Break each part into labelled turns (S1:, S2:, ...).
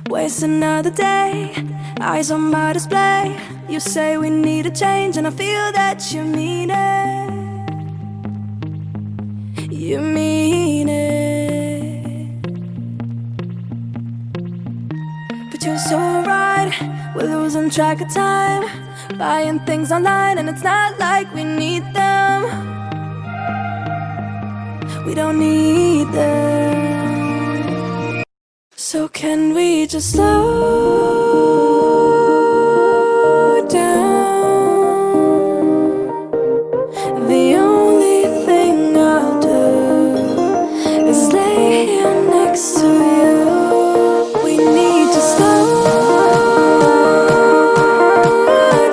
S1: Waste another day, eyes on my display. You say we need a change, and I feel that you mean it. You mean it. But you're so right, we're losing track of time, buying things online, and it's not like we need them. We don't need them. So can we just slow down? The only thing I'll do is lay here next to you. We need to slow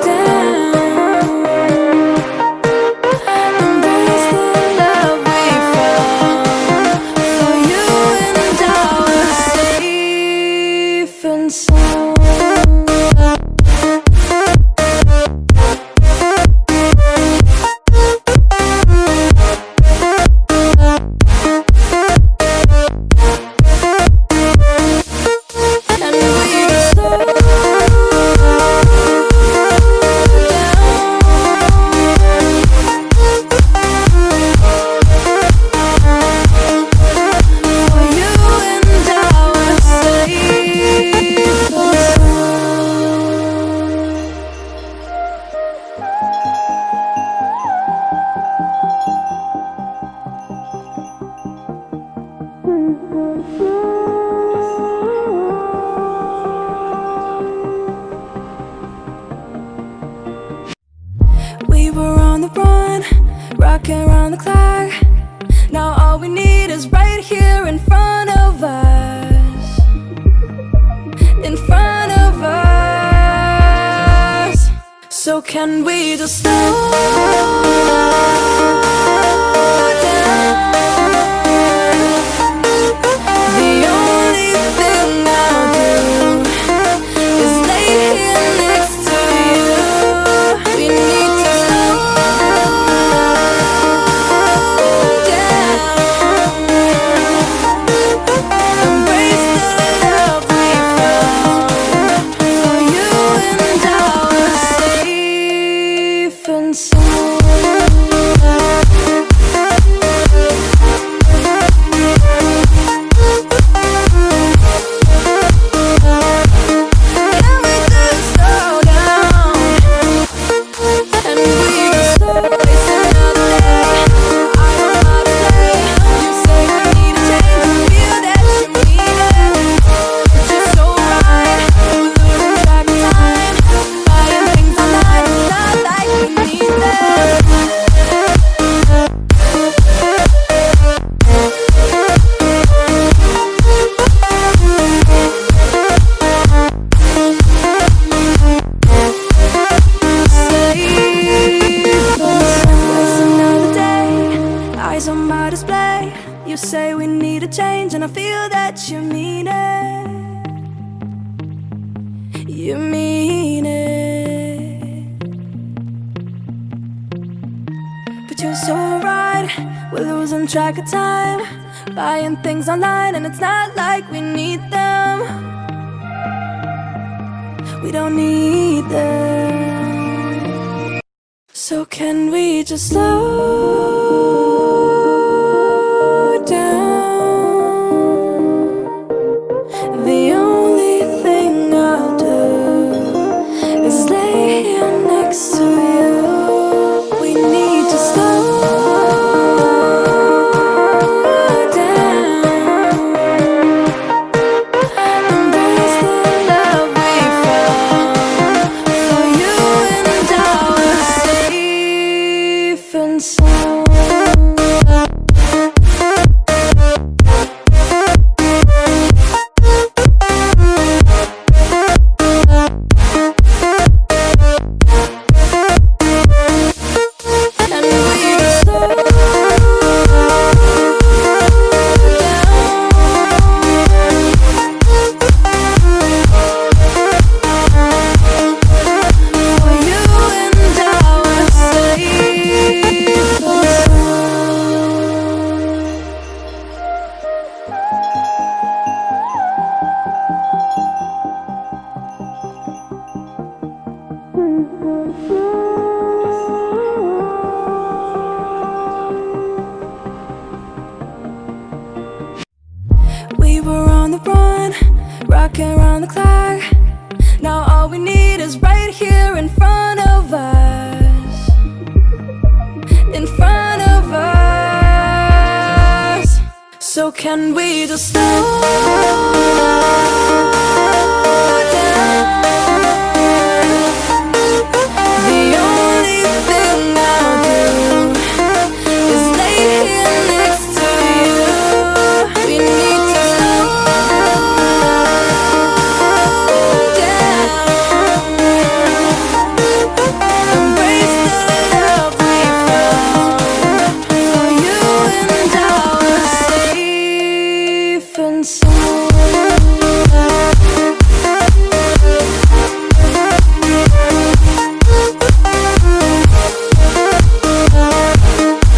S1: down. Embrace the love we found. For you and I were safe and sound. We were on the run, rocking around the clock. Now all we need is right here in front of us. In front of us. So can we just slow down? The only thing I'll do is lay here next to you. We need to slow down. Embrace the love we found. For you and I were safe and sound. Can we just slow down? And we just slow waste another day. I don't know how to play. You say we need a change, and I feel that you mean it. But you're so right, we're losing track of time, buying things online, it's not like we need them. Waste another day, eyes on my display. You say we need a change, and I feel that you mean it. You mean it. But you're so right, we're losing track of time, buying things online, and it's not like we need them. We don't need them. So can we just slow down? The only thing I'll do is lay here next to you. We need to slow down. Embrace the love we found. For you and I were safe and sound. the run, rocking around the clock. Now all we need is right here in front of us. In front of us. So can we just slow down? The only thing I'll do is lay here next to you. We need to slow down. Embrace the love we found. For you and I were safe and sound.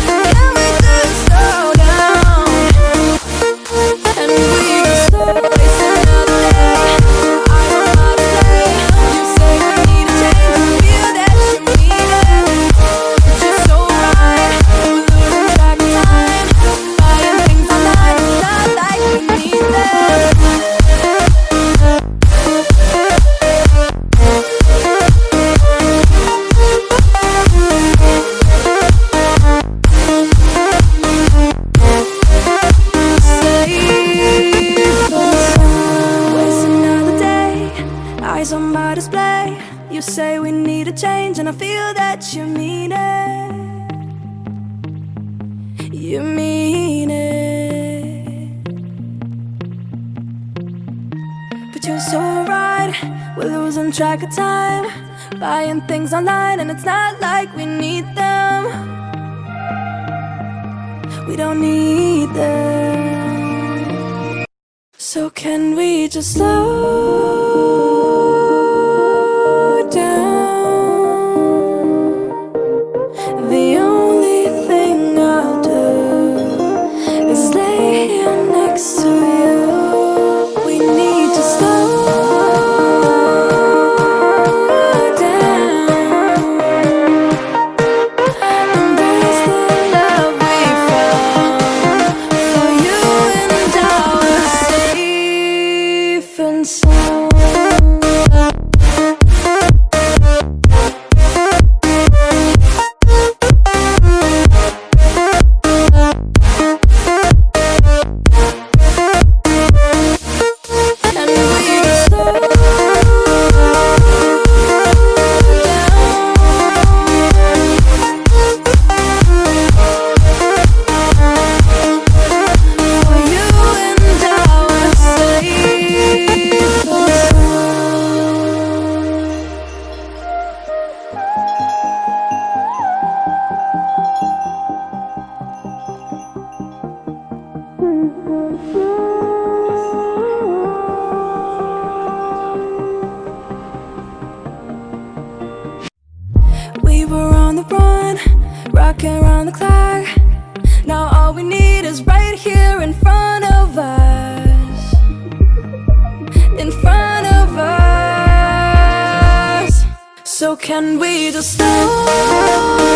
S1: Can we just slow down? And we can slow waste another day. I don't know how to play. You say we need a change. Feel that you mean it. It's just so right. We're losing track of time. Buying things online. It's not like we need them. Waste another day, eyes on my display. You say we need a change, and I feel that you mean it. You mean it. But you're so right, we're losing track of time. Buying things online, and it's not like we need them. We don't need them. So can we just slow down? The only thing I'll do is lay here next to you. We need to slow down. Embrace the love we found. For you and I were safe and sound. And we just slow down. For you and I were safe and we were on the run, rocking around the clock. Now all we need is right here in front of us. In front of us. So can we just slow